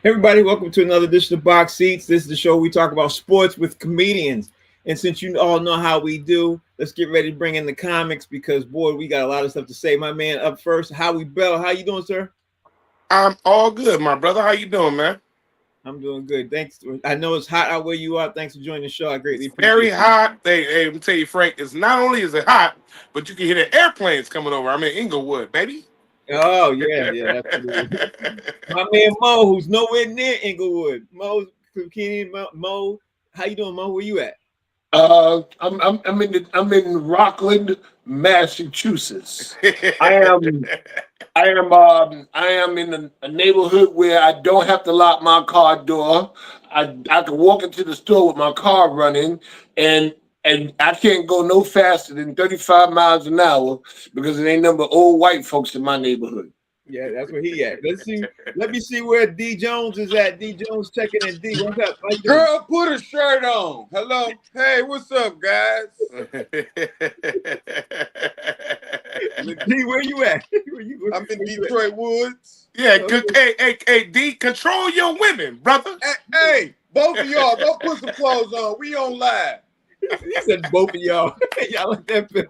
Everybody, welcome to another edition of Box Seats. This is the show we talk about sports with comedians. And since you all know how we do, let's get ready to bring in the comics because boy, we got a lot of stuff to say. My man up first, Howie Bell. How you doing, sir? I'm all good, my brother. How you doing, man? I'm doing good. Thanks. I know it's hot out where you are. Thanks for joining the show. I greatly It's appreciate very it. hot. Let me tell you, Frank, it's not only is it hot, but you can hear the airplanes coming over. I'm in Inglewood, baby. Oh, yeah, absolutely. My man Mo, who's nowhere near Inglewood. Mo, how you doing, Mo? Where you at? I'm in Rockland, Massachusetts. I am I am in a neighborhood where I don't have to lock my car door. I can walk into the store with my car running, and and I can't go no faster than 35 miles an hour because it ain't number old white folks in my neighborhood. Yeah, that's where he at. Let's see. Let me see where D Jones is at. D Jones checking in. D, what's up? How you doing? Girl, put a shirt on. Hello. Hey, what's up, guys? D, where you at? I'm in Where you at? Detroit Woods. Yeah, Okay. good. Hey, D, control your women, brother. Hey, both of y'all, go put some clothes on. We on live. He said both of y'all. Y'all like that?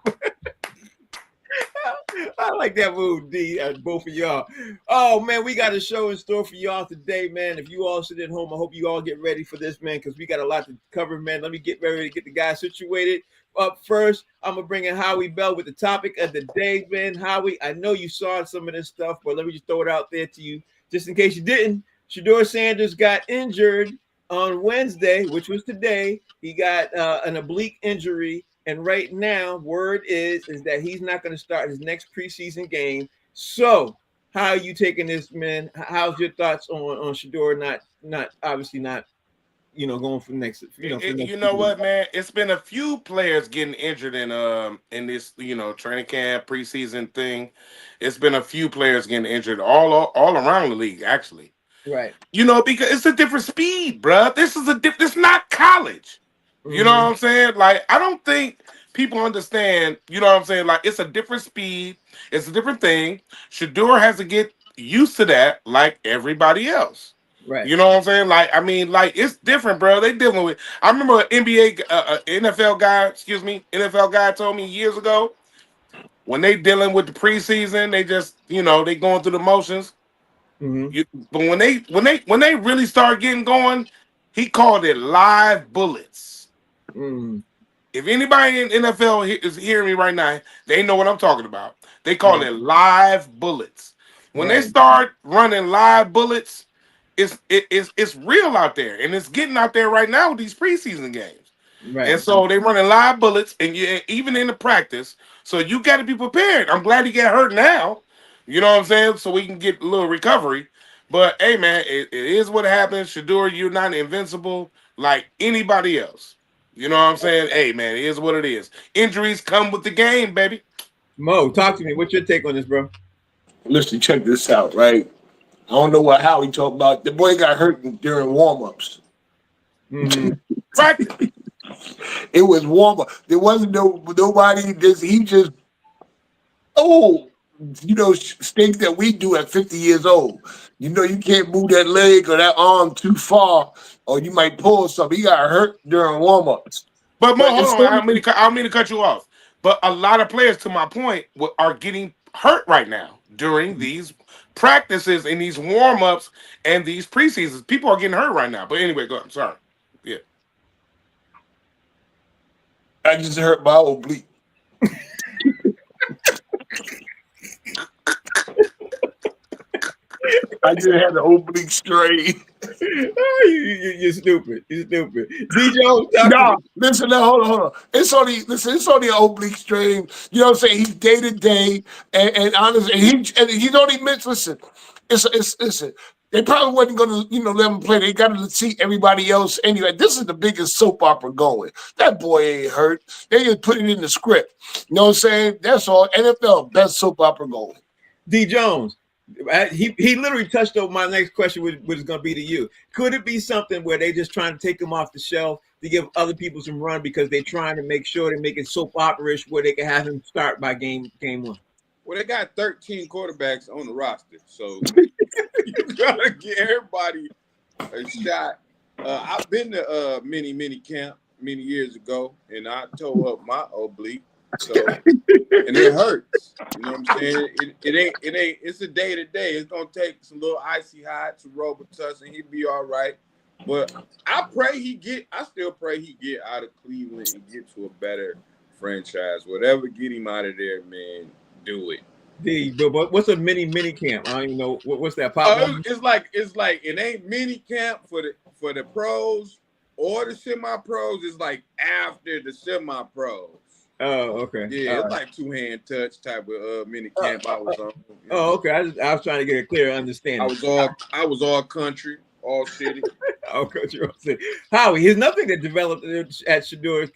I like that move, D. Both of y'all. Oh man, we got a show in store for y'all today, man. If you all sit at home, I hope you all get ready for this, man, because we got a lot to cover, man. Let me get ready to get the guys situated. Up first, I'm gonna bring in Howie Bell with the topic of the day, man. Howie, I know you saw some of this stuff, but let me just throw it out there to you, just in case you didn't. Shedeur Sanders got injured on Wednesday, which was today. He got an oblique injury. And right now, word is that he's not going to start his next preseason game. So, how are you taking this, man? How's your thoughts on Shedeur not obviously not going for next for next You know season? what, man? It's been a few players getting injured in this training camp preseason thing. It's been a few players getting injured all around the league, actually. Right. Because it's a different speed, bruh. This is not college. You know what I'm saying? Like, I don't think people understand, you know what I'm saying? Like, it's a different speed, it's a different thing. Shedeur has to get used to that like everybody else. Right. You know what I'm saying? Like, I mean, like, it's different, bro. They dealing with. I remember an NFL guy, NFL guy told me years ago when they dealing with the preseason, they just, they going through the motions. Mm-hmm. But when they really start getting going, he called it live bullets. Mm-hmm. If anybody in NFL is hearing me right now, they know what I'm talking about. They call Right. it live bullets. When they Right. start running live bullets, it's real out there, and it's getting out there right now with these preseason games. And Right. so they running live bullets, and even in the practice. So you got to be prepared. I'm glad he got hurt now. You know what I'm saying? So we can get a little recovery. But hey, man, it is what happens. Shedeur, you're not invincible like anybody else. You know what I'm saying? Hey, man, it is what it is. Injuries come with the game, baby. Mo, talk to me. What's your take on this, bro? Listen, check this out, right? I don't know what Howie talked about. The boy got hurt during warm-ups. Mm-hmm. Practice. It was warm up. There wasn't nobody. He just oh, things that we do at 50 years old. You can't move that leg or that arm too far, or you might pull something. He got hurt during warm ups. But Mo, But hold it's on. so I don't mean to cut you off. But a lot of players, to my point, are getting hurt right now during these practices and these warm ups and these preseasons. People are getting hurt right now. But anyway, go ahead. I'm sorry. Yeah. I just hurt my oblique. I just had an oblique strain. You're stupid. You're stupid. D Jones, talk to me. No, listen, now, hold on. It's only an oblique strain. You know what I'm saying? He's day to day, and honestly, and he's only missed. Listen, listen. They probably wasn't going to, let him play. They got to see everybody else anyway. This is the biggest soap opera going. That boy ain't hurt. They just put it in the script. You know what I'm saying? That's all. NFL best soap opera going. D Jones. He literally touched on my next question, which is going to be to you. Could it be something where they just trying to take him off the shelf to give other people some run because they're trying to make sure they make it soap opera-ish where they can have him start by game one? Well, they got 13 quarterbacks on the roster, so you gotta get everybody a shot. I've been to mini camp many years ago, and I tore up my oblique. So, and it hurts. You know what I'm saying? It ain't. It's a day to day. It's gonna take some little icy hot, some Robitussin, and he'll be all right. But I still pray he get out of Cleveland and get to a better franchise. Whatever get him out of there, man, do it. But what's a mini camp? I don't even know what's that pop one? It's like it ain't mini camp for the pros or the semi pros. It's like after the semi pros. Oh, okay. Yeah, it's like two-hand touch type of mini camp I was on. Oh, okay. I was trying to get a clear understanding. I was all country, all city. Oh, Coach Rosen. Howie, here's nothing that developed at Shedeur,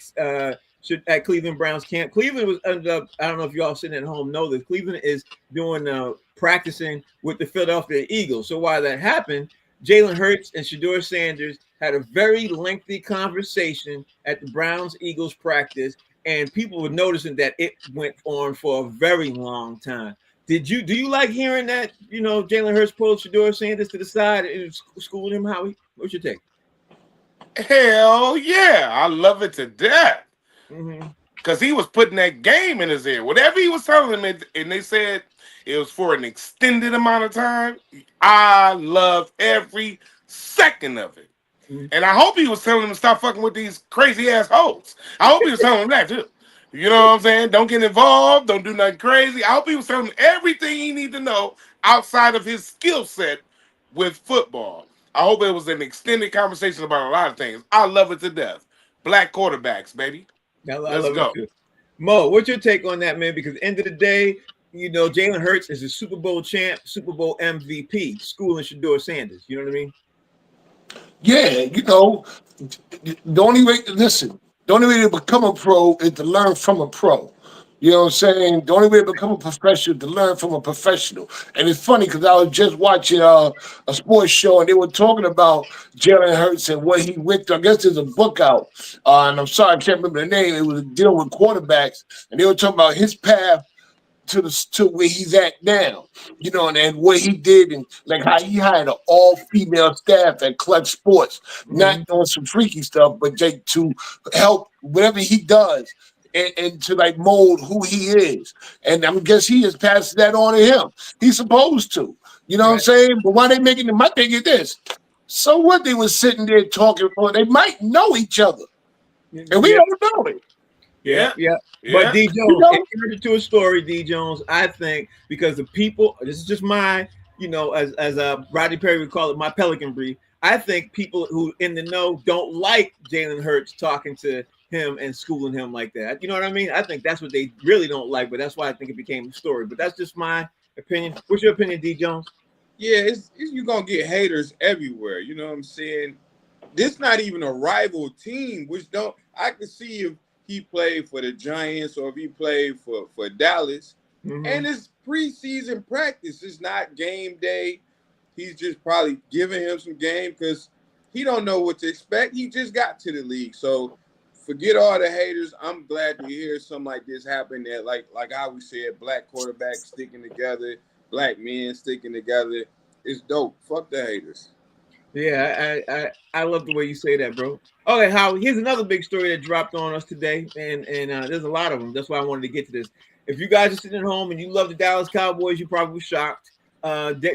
at Cleveland Browns camp. Cleveland was ended up, I don't know if y'all sitting at home know this, Cleveland is doing practicing with the Philadelphia Eagles. So while that happened, Jalen Hurts and Shedeur Sanders had a very lengthy conversation at the Browns-Eagles practice, and people were noticing that it went on for a very long time. Do you like hearing that, Jalen Hurts pulled Shedeur Sanders to the side and schooling him, Howie? What's your take? Hell yeah. I love it to death. Mm-hmm. Because he was putting that game in his ear. Whatever he was telling them, and they said it was for an extended amount of time, I love every second of it. Mm-hmm. And I hope he was telling them to stop fucking with these crazy ass hoes. I hope he was telling them that too. You know what I'm saying? Don't get involved. Don't do nothing crazy. I hope he was telling them everything he need to know outside of his skill set with football. I hope it was an extended conversation about a lot of things. I love it to death. Black quarterbacks, baby. I love it too. Mo, what's your take on that, man? Because at the end of the day, Jalen Hurts is a Super Bowl champ, Super Bowl MVP, schooling Shedeur Sanders. You know what I mean? Yeah, the only way to become a pro is to learn from a pro. You know what I'm saying? The only way to become a professional is to learn from a professional. And it's funny because I was just watching a sports show and they were talking about Jalen Hurts and what he went through. I guess there's a book out, and I'm sorry, I can't remember the name. It was dealing with quarterbacks, and they were talking about his path to where he's at now, and what he did, and like how he hired an all-female staff at Clutch Sports, not doing some freaky stuff, but to help whatever he does and to like mold who he is. And I guess he has passed that on to him. He's supposed to, what I'm saying? But why they making him? My thing is this. So what they were sitting there talking for, they might know each other. And we don't know it. Yeah. But D Jones, it turned into a story, D Jones, I think, because the people, this is just my, as Rodney Perry would call it, my pelican brief. I think people who in the know don't like Jalen Hurts talking to him and schooling him like that. You know what I mean? I think that's what they really don't like, but that's why I think it became a story. But that's just my opinion. What's your opinion, D Jones? Yeah, you're going to get haters everywhere. You know what I'm saying? This not even a rival team, I can see if he played for the Giants or if he played for Dallas. Mm-hmm. And it's preseason practice. It's not game day. He's just probably giving him some game because he don't know what to expect. He just got to the league. So forget all the haters. I'm glad to hear something like this happen that like how we said, black quarterbacks sticking together, black men sticking together. It's dope. Fuck the haters. Yeah, I love the way you say that, bro. Okay, Howie, here's another big story that dropped on us today, and there's a lot of them. That's why I wanted to get to this. If you guys are sitting at home and you love the Dallas Cowboys, you're probably shocked.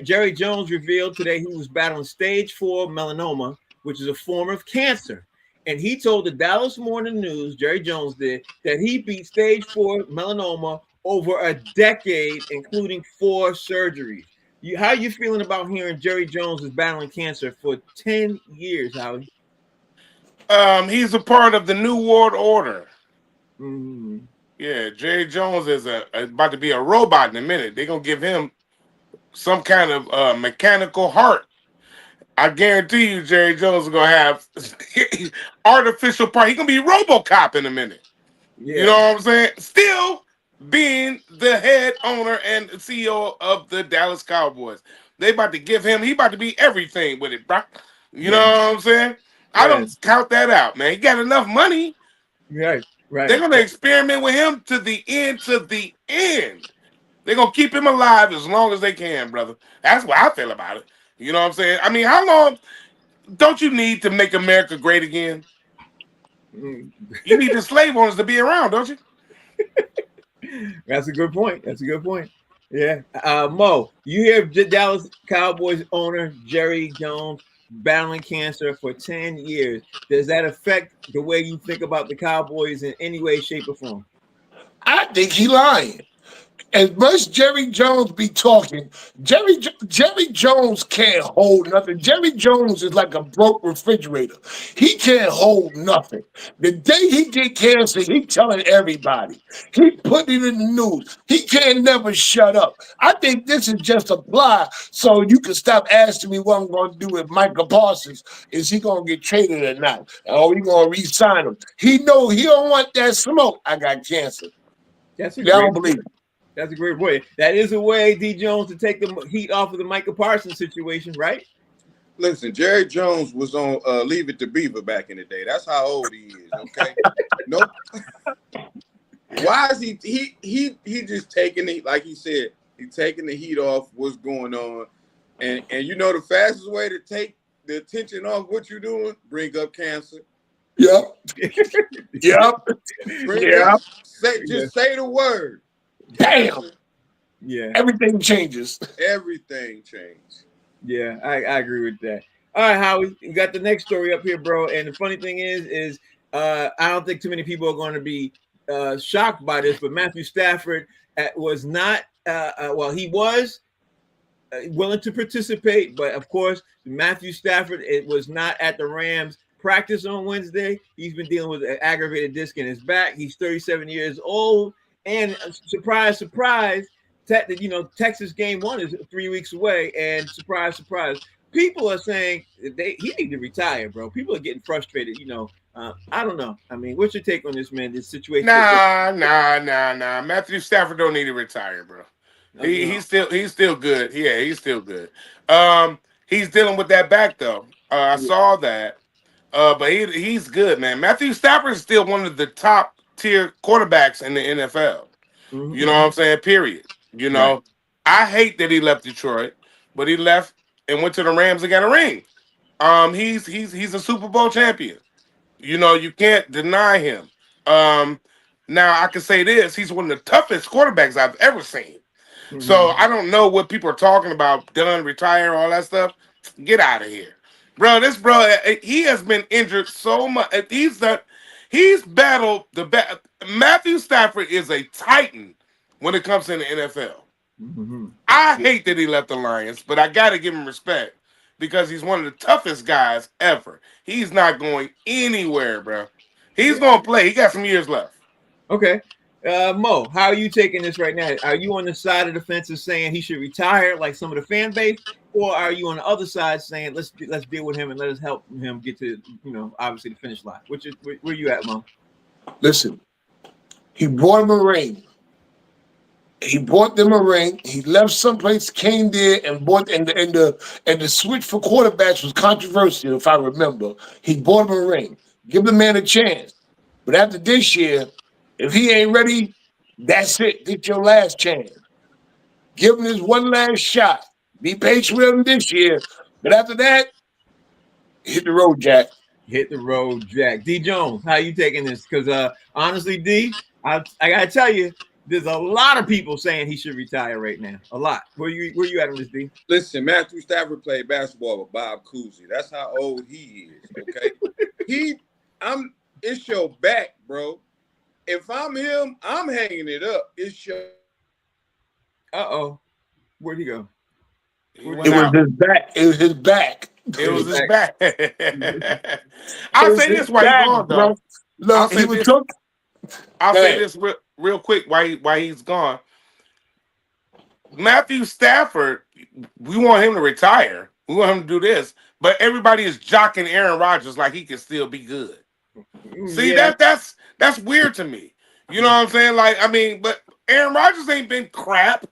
Jerry Jones revealed today he was battling stage 4 melanoma, which is a form of cancer. And he told the Dallas Morning News, Jerry Jones did, that he beat stage 4 melanoma over a decade, including 4 surgeries. How are you feeling about hearing Jerry Jones is battling cancer for 10 years, Howie? He's a part of the New World Order. Mm-hmm. Yeah, Jerry Jones is about to be a robot in a minute. They're going to give him some kind of mechanical heart. I guarantee you Jerry Jones is going to have artificial part. He's going to be RoboCop in a minute. Yeah. You know what I'm saying? Still being the head owner and CEO of the Dallas Cowboys. They about to give him, he about to be everything with it, bro. You know what I'm saying? I don't count that out, man. He got enough money. Right. They're going to experiment with him to the end, They're going to keep him alive as long as they can, brother. That's what I feel about it. You know what I'm saying? I mean, how long? don't you need to make America great again? Mm. You need the slave owners to be around, don't you? That's a good point. That's a good point. Yeah. Mo, you hear the Dallas Cowboys owner Jerry Jones battling cancer for 10 years. Does that affect the way you think about the Cowboys in any way, shape, or form? I think he lying. As much Jerry Jones be talking, Jerry Jones can't hold nothing. Jerry Jones is like a broke refrigerator. He can't hold nothing. The day he get cancer, he telling everybody. He putting it in the news. He can't never shut up. I think this is just a ploy so you can stop asking me what I'm going to do with Michael Parsons. Is he going to get traded or not? Or we going to re-sign him? He know he don't want that smoke. I got cancer. That's a Y'all great don't believe it. That's a great point. That is a way, D. Jones, to take the heat off of the Michael Parsons situation, right? Listen, Jerry Jones was on Leave It to Beaver back in the day. That's how old he is. Okay. Nope. Why is he just taking it, like he said, he taking the heat off what's going on. And you know the fastest way to take the attention off what you're doing, bring up cancer. Yep. Yep. Bring Yeah. up just say the word. Damn. Cancer, Yeah. Everything changes. everything changed. Yeah, I agree with that. All right, Howie, you got the next story up here, bro. And the funny thing is I don't think too many people are going to be shocked by this, but Matthew Stafford was not. Well, he was willing to participate, but of course, Matthew Stafford it was not at the Rams practice on Wednesday. He's been dealing with an aggravated disc in his back. He's 37 years old, and surprise, surprise. Texas game 1 is 3 weeks away, and surprise, surprise, people are saying he need to retire, bro. People are getting frustrated. I don't know. I mean, what's your take on this, man? This situation. Nah. Matthew Stafford don't need to retire, bro. He's still good. Yeah, he's still good. He's dealing with that back though. I saw that. But he's good, man. Matthew Stafford is still one of the top tier quarterbacks in the NFL. Mm-hmm. You know what I'm saying? Period. Right. I hate that he left Detroit, but he left and went to the Rams and got a ring. He's a Super Bowl champion. You can't deny him. Now I can say this: he's one of the toughest quarterbacks I've ever seen. Mm-hmm. So I don't know what people are talking about. Done, retire, all that stuff. Get out of here, bro. He has been injured so much. He's battled Matthew Stafford is a titan when it comes to the NFL. Mm-hmm. I hate that he left the Lions, but I got to give him respect because he's one of the toughest guys ever. He's not going anywhere, bro. He's going to play. He got some years left. Okay. Mo, how are you taking this right now? Are you on the side of the fence of saying he should retire like some of the fan base? Or are you on the other side saying let's deal with him and let us help him get to, obviously the finish line? Where you at, Mo? Listen, he bought him a ring. He bought them a ring. He left someplace, came there, and bought. And the switch for quarterbacks was controversial, if I remember. He bought him a ring. Give the man a chance. But after this year, if he ain't ready, that's it. Get your last chance. Give him his one last shot. Be patient with him this year. But after that, hit the road, Jack. Hit the road, Jack. D. Jones, how you taking this? Because honestly, D, I gotta tell you, there's a lot of people saying he should retire right now. A lot. Where you at on this, D? Listen, Matthew Stafford played basketball with Bob Cousy. That's how old he is. Okay. It's your back, bro. If I'm him, I'm hanging it up. It's your. Where'd he go? It was his back. It was his back. It was his back. I'll say this while he's gone, though. Look, I'll say this real quick while he's gone. Matthew Stafford, we want him to retire. We want him to do this, but everybody is jocking Aaron Rodgers like he can still be good. See, that's weird to me. You know what I'm saying? Like, I mean, but Aaron Rodgers ain't been crap.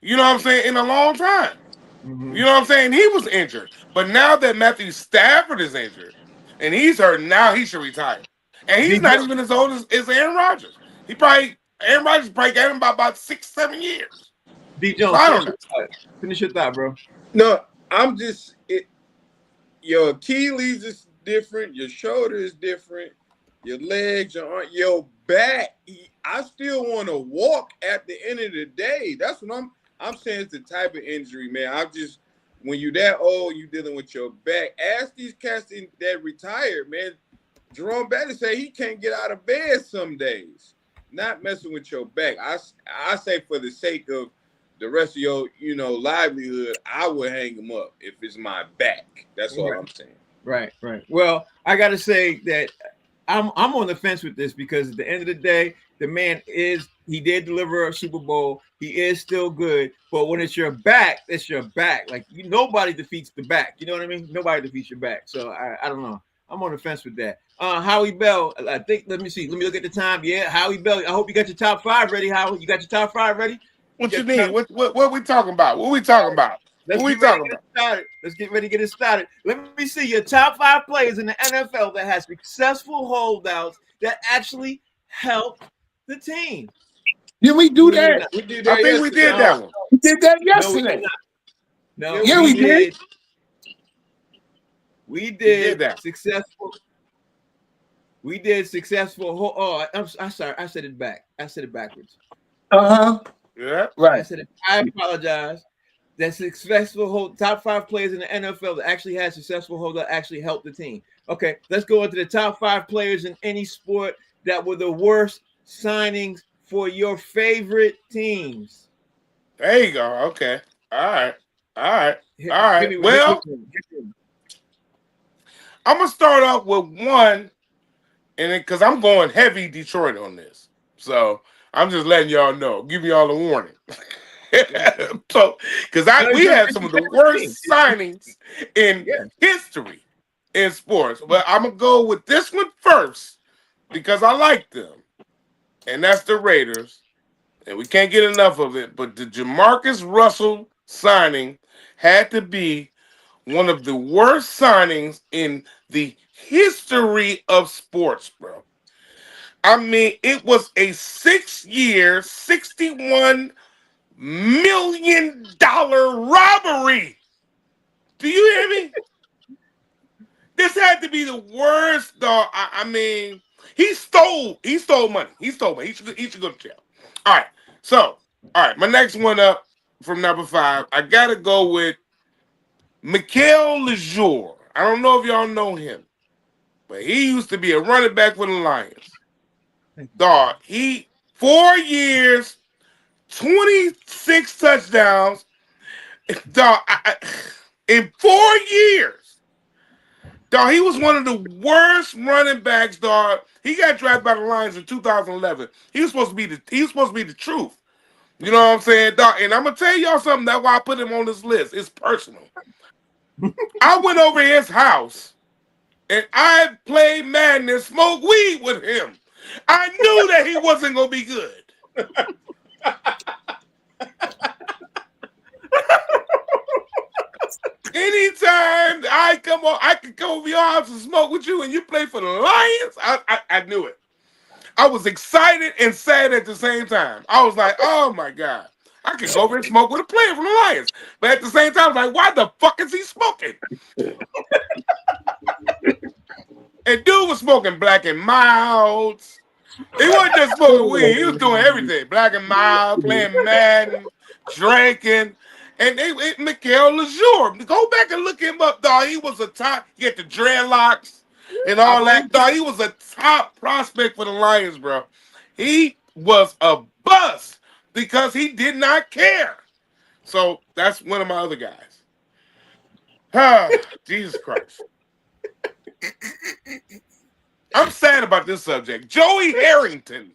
You know what I'm saying? In a long time. Mm-hmm. You know what I'm saying? He was injured, but now that Matthew Stafford is injured and he's hurt, now he should retire. And he's not even as old as Aaron Rodgers. Aaron Rodgers probably got him by about 6-7 years. D. Jones, I don't know. Finish your thought, bro. No, your Achilles is different, your shoulder is different, your legs, your arm, your back. I still want to walk at the end of the day. That's what I'm saying. It's the type of injury, man. I'm just when you that old, you dealing with your back. Ask these cats that retired, man. Jerome Bettis say he can't get out of bed some days. Not messing with your back. I say for the sake of the rest of your, livelihood, I would hang him up if it's my back. That's all I'm saying. Right. Well, I got to say that I'm on the fence with this because at the end of the day, the man he did deliver a Super Bowl. He is still good, but when it's your back, it's your back. Like nobody defeats the back. You know what I mean? Nobody defeats your back. So I don't know. I'm on the fence with that. Howie Bell, I think. Let me see. Let me look at the time. Yeah, Howie Bell. I hope you got your top 5 ready, Howie. You got your top 5 ready? What you need? What we talking about? What we talking about? Let's get ready to get it started. Let's get ready to get it started. Let me see your top 5 players in the NFL that has successful holdouts that actually helped the team. Did we do that? We did that. I think we did that one. We did that yesterday. No, yeah, we did. We did that. Successful. We did successful. Oh, I'm sorry. I said it backwards. Yeah. Right. I apologize. That successful top 5 players in the NFL that actually had successful hold that actually helped the team. Okay, let's go into the top 5 players in any sport that were the worst signings for your favorite teams. There you go. Okay. All right. Well, I'm gonna start off with one, and because I'm going heavy Detroit on this, so I'm just letting y'all know, give y'all a warning. So, because we had some of the worst signings in history in sports, but I'm gonna go with this one first because I like them, and that's the Raiders, and we can't get enough of it. But the Jamarcus Russell signing had to be one of the worst signings in the history of sports, bro. I mean, it was a 6-year, $61 million robbery. Do you hear me? This had to be the worst, dog. I mean, he stole money. He should go to jail. All right. My next one up from number 5. I gotta go with Mikael Lejeune. I don't know if y'all know him, but he used to be a running back for the Lions. Dog, 4 years, 26 touchdowns. Dog, in 4 years. Dog, he was one of the worst running backs, dog. He got drafted by the Lions in 2011. He was supposed to be the truth. You know what I'm saying, dog? And I'm gonna tell y'all something. That's why I put him on this list. It's personal. I went over his house and I played Madden and smoked weed with him. I knew that he wasn't gonna be good. Anytime I can come over your house and smoke with you and you play for the Lions, I knew it. I was excited and sad at the same time. I was like, oh my God. I could go over and smoke with a player from the Lions. But at the same time, I was like, why the fuck is he smoking? And dude was smoking Black and Milds. He wasn't just smoking weed. He was doing everything. Black and Mild, playing Madden, drinking. And Mikael Lejeune. Go back and look him up, dog. He was a top. He had the dreadlocks and all that, dog. He was a top prospect for the Lions, bro. He was a bust because he did not care. So that's one of my other guys. Jesus Christ. I'm sad about this subject. Joey Harrington.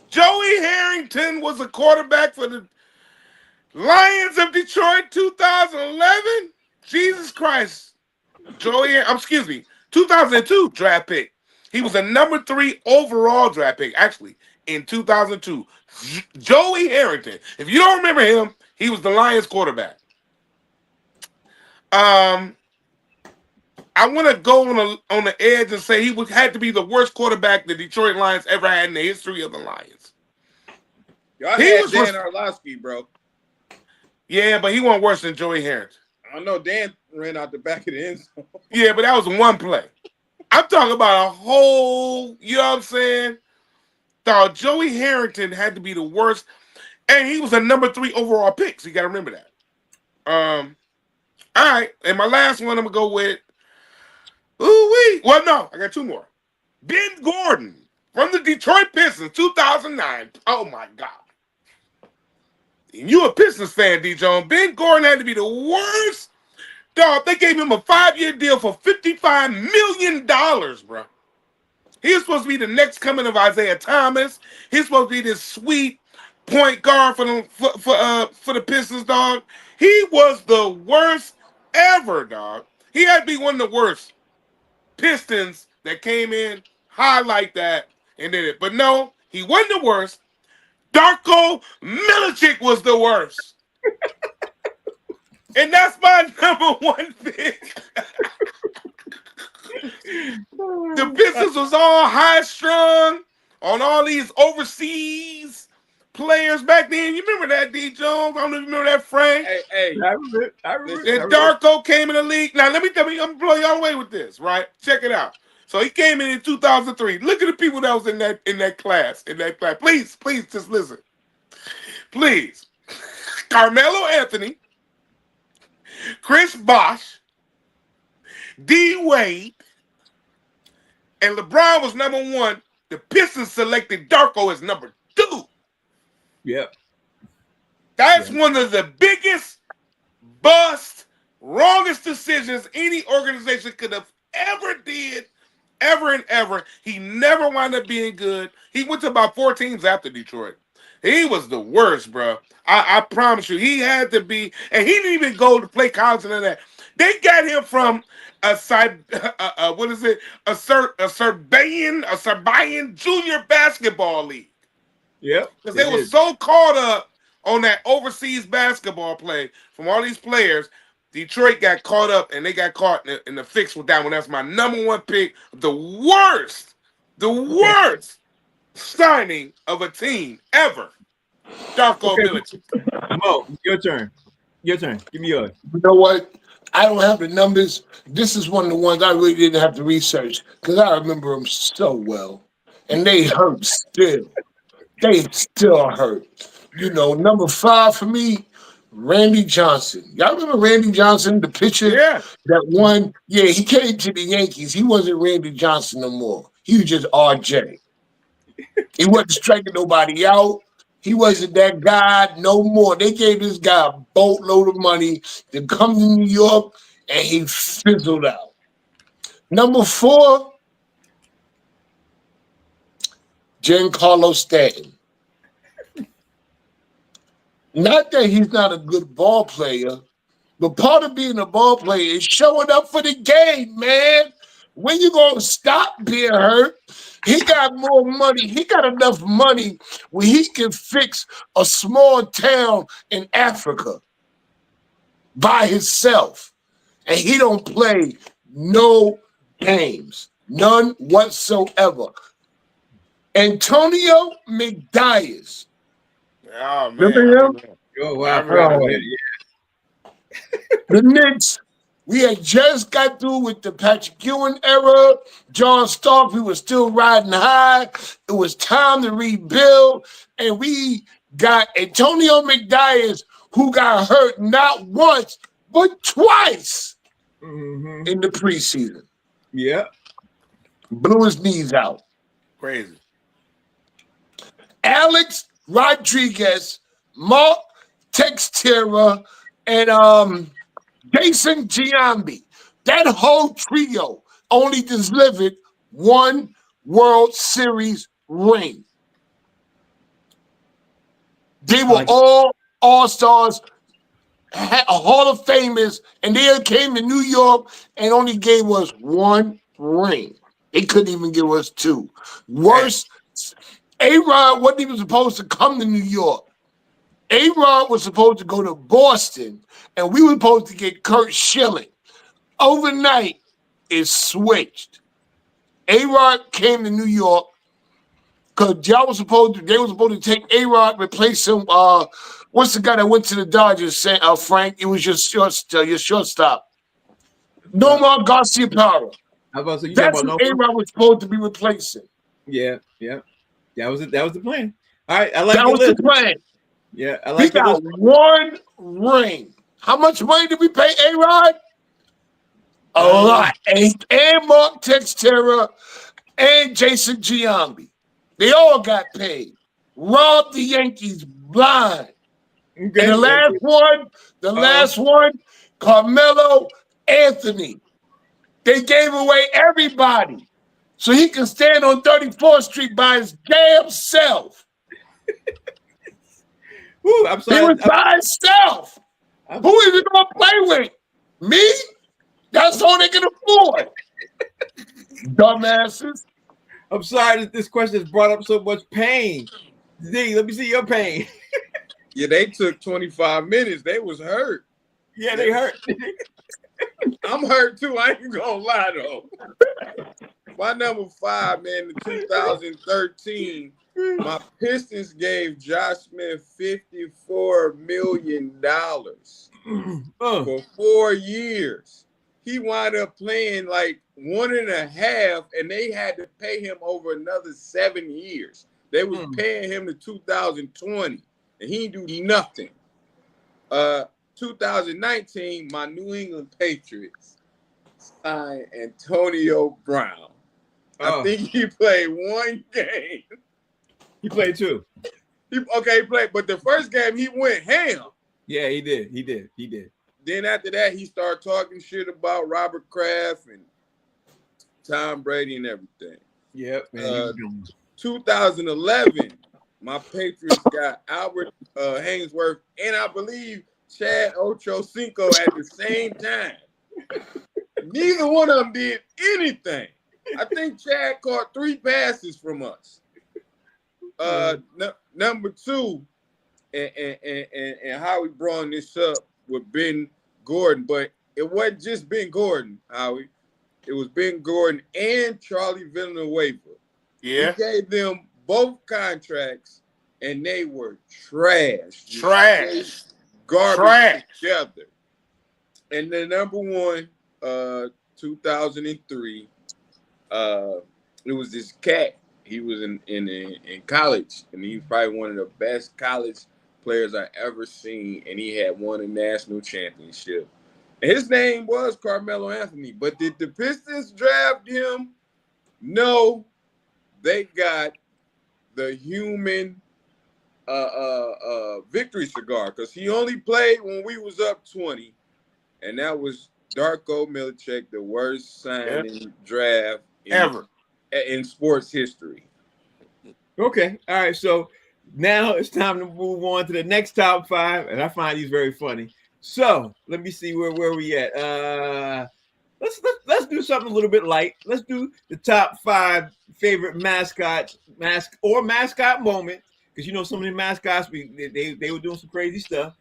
Joey Harrington was a quarterback for the Lions of Detroit 2011. Jesus Christ. 2002 draft pick. He was a number 3 overall draft pick, actually, in 2002. Joey Harrington. If you don't remember him, he was the Lions quarterback. I want to go on the edge and say he had to be the worst quarterback the Detroit Lions ever had in the history of the Lions. Y'all had Dan Orlovsky, bro. Yeah, but he wasn't worse than Joey Harrington. I don't know. Dan ran out the back of the end zone. Yeah, but that was one play. I'm talking about a whole, you know what I'm saying? Dog, Joey Harrington had to be the worst. And he was a number 3 overall pick, so you got to remember that. All right, and my last one I'm going to go with, well, no, I got 2 more. Ben Gordon from the Detroit Pistons, 2009. Oh, my God. And you a Pistons fan, D-Jones. Ben Gordon had to be the worst. Dog, they gave him a 5-year deal for $55 million, bro. He was supposed to be the next coming of Isaiah Thomas. He's supposed to be this sweet point guard for the Pistons, dog. He was the worst ever, dog. He had to be one of the worst Pistons that came in high like that and did it. But no, he wasn't the worst. Darko Milicic was the worst. And that's my number 1 pick. The Pistons was all high strung on all these overseas players back then. You remember that, D. Jones? I don't know if you remember that, Frank. Hey, I remember. And Darko came in the league. Now, let me tell you, I'm gonna blow y'all away with this, right? Check it out. So he came in 2003. Look at the people that was in that class. Please, just listen. Please. Carmelo Anthony, Chris Bosh, D. Wade, and LeBron was number 1. The Pistons selected Darko as number 2. Yeah. That's one of the biggest bust, wrongest decisions any organization could have ever did, ever and ever. He never wound up being good. He went to about 4 teams after Detroit. He was the worst, bro. I promise you. He had to be, and he didn't even go to play college and all that. They got him from a Serbian junior basketball league. Yeah. Because they were so caught up on that overseas basketball play from all these players. Detroit got caught up, and they got caught in the fix with that one. That's my number 1 pick. The worst signing of a team ever. Darko Milicic. Mo, your turn. Give me yours. You know what? I don't have the numbers. This is one of the ones I really didn't have to research because I remember them so well. And they hurt still. They still hurt. You know, number 5 for me, Randy Johnson. Y'all remember Randy Johnson, the pitcher that won? Yeah, he came to the Yankees. He wasn't Randy Johnson no more. He was just RJ. He wasn't striking nobody out. He wasn't that guy no more. They gave this guy a boatload of money to come to New York, and he fizzled out. Number 4, Giancarlo Stanton. Not that he's not a good ball player, but part of being a ball player is showing up for the game, man. When you gonna stop being hurt? He got more money. He got enough money where he can fix a small town in Africa by himself. And he don't play no games. None whatsoever. Antonio McDyess. Oh, man. Remember him? Oh, wow. The Knicks, we had just got through with the Patrick Ewing era. John Stark, we were still riding high. It was time to rebuild. And we got Antonio McDyess, who got hurt not once, but twice in the preseason. Yeah. Blew his knees out. Crazy. Alex Rodriguez, Mark Textera, and Jason Giambi. That whole trio only delivered 1 World Series ring. They were all all-stars, Hall of Famers, and they came to New York and only gave us 1 ring. They couldn't even give us 2. Worse, A-Rod wasn't even supposed to come to New York. A-Rod was supposed to go to Boston, and we were supposed to get Kurt Schilling. Overnight, it switched. A-Rod came to New York. because they were supposed to take A-Rod, replace him. What's the guy that went to the Dodgers? Frank, it was your shortstop. Nomar Garcia Parra. I was about to say, you talking That's about who no? A-Rod was supposed to be replacing. Yeah, yeah. That was the plan. All right, I like That your was the list. plan. Yeah, I He like your got list. one ring. How much money did we pay A-Rod? A Um, lot. And Mark Textera and Jason Giambi. They all got paid. Robbed the Yankees blind. And okay. the last one, Carmelo Anthony. They gave away everybody so he can stand on 34th Street by his damn self. Woo, I'm He sorry. was by himself. Who is he going to play with? Me? That's all they can afford. Dumbasses. I'm sorry that this question has brought up so much pain. Z, let me see your pain. Yeah, they took 25 minutes. They was hurt. Yeah, they hurt. I'm hurt too. I ain't gonna lie though. My number 5, man, in 2013, my Pistons gave Josh Smith $54 million for 4 years. He wound up playing like 1.5, and they had to pay him over another 7 years. They was paying him to 2020, and he didn't do nothing. 2019, my New England Patriots signed Antonio Brown. I think he played 1 game. He played 2. He played, but the first game he went ham. Yeah, he did. Then after that, he started talking shit about Robert Kraft and Tom Brady and everything. Yep, man. 2011, my Patriots got Albert Hainsworth and I believe Chad Ochocinco at the same time. Neither one of them did anything. I think Chad caught 3 passes from us. Number 2, and Howie brought this up with Ben Gordon, but it wasn't just Ben Gordon, Howie. It was Ben Gordon and Charlie Villanueva. Yeah. We gave them both contracts, and they were trash. Garbage together. And the number 1, 2003, it was this cat. He was in college, and he's probably one of the best college players I ever seen, and he had won a national championship. And his name was Carmelo Anthony. But did the Pistons draft him? No. They got the human victory cigar because he only played when we was up 20, and that was Darko Milicic, the worst signing draft ever in sports history. Okay, all right. So now it's time to move on to the next top 5, and I find these very funny. So let me see where we at. Let's do something a little bit light. Let's do the top 5 favorite mascot moment, because you know some of the mascots they were doing some crazy stuff.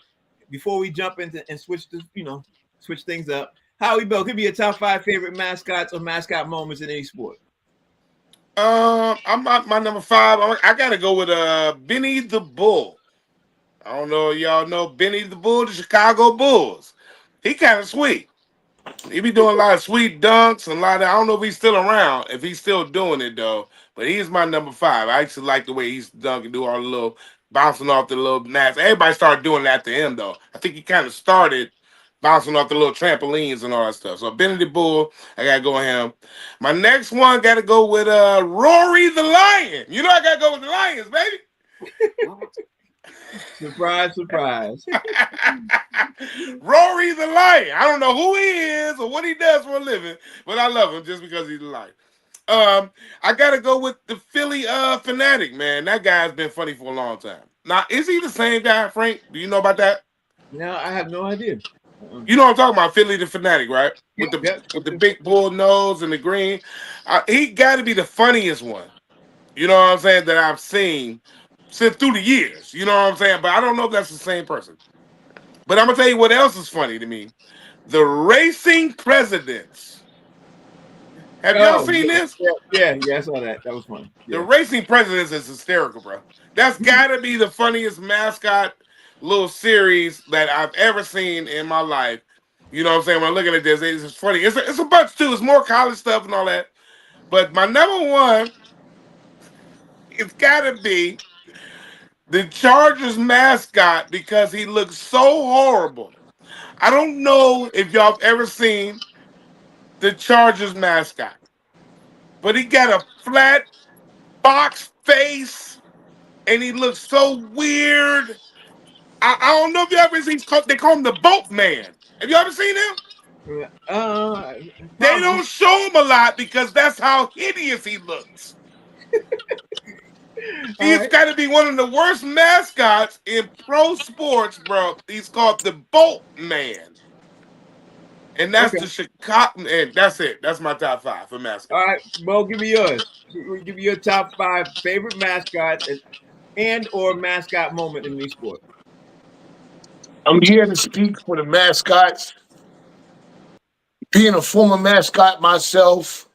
Before we jump into and switch things up, Howie Bell, could be a top 5 favorite mascots or mascot moments in any sport. I'm not my number 5. I gotta go with Benny the Bull. I don't know if y'all know Benny the Bull, the Chicago Bulls. He kind of sweet. He be doing a lot of sweet dunks and a lot of. I don't know if he's still around, if he's still doing it though. But he's my number 5. I actually like the way he's dunking, do all the little bouncing off the little mats. Everybody started doing that to him though. I think he kind of started bouncing off the little trampolines and all that stuff. So Benny the Bull, I gotta go with him. My next one gotta go with Rory the Lion. You know I gotta go with the Lions, baby. Surprise, surprise. Rory the Lion. I don't know who he is or what he does for a living, but I love him just because he's the Lion. I gotta go with the Philly Fanatic, man. That guy's been funny for a long time. Now, is he the same guy, Frank? Do you know about that? No, I have no idea. You know what I'm talking about, Philly the Fanatic, right? With the big bull nose and the green. He got to be the funniest one. You know what I'm saying? That I've seen since through the years. You know what I'm saying? But I don't know if that's the same person. But I'm gonna tell you what else is funny to me: the Racing Presidents. Have y'all Oh, seen this? yeah, I saw that. That was funny. The Yeah. racing presidents is hysterical, bro. That's gotta be the funniest mascot little series that I've ever seen in my life. You know what I'm saying? When I'm looking at this, it's just funny. It's a bunch too. It's more college stuff and all that. But my number one, it's gotta be the Chargers mascot because he looks so horrible. I don't know if y'all have ever seen the Chargers mascot, but he got a flat box face and he looks so weird. I don't know if you ever seen. They call him the Boatman. Have you ever seen him? They Probably. don't show him a lot because that's how hideous he looks. All He's right. got to be one of the worst mascots in pro sports, bro. He's called the Boatman, and that's Okay. the Chicago. And that's it. That's my top 5 for All mascots. right. Mo, give me yours. Give me your top 5 favorite mascots and or mascot moment in these sports. I'm here to speak for the mascots. Being a former mascot myself,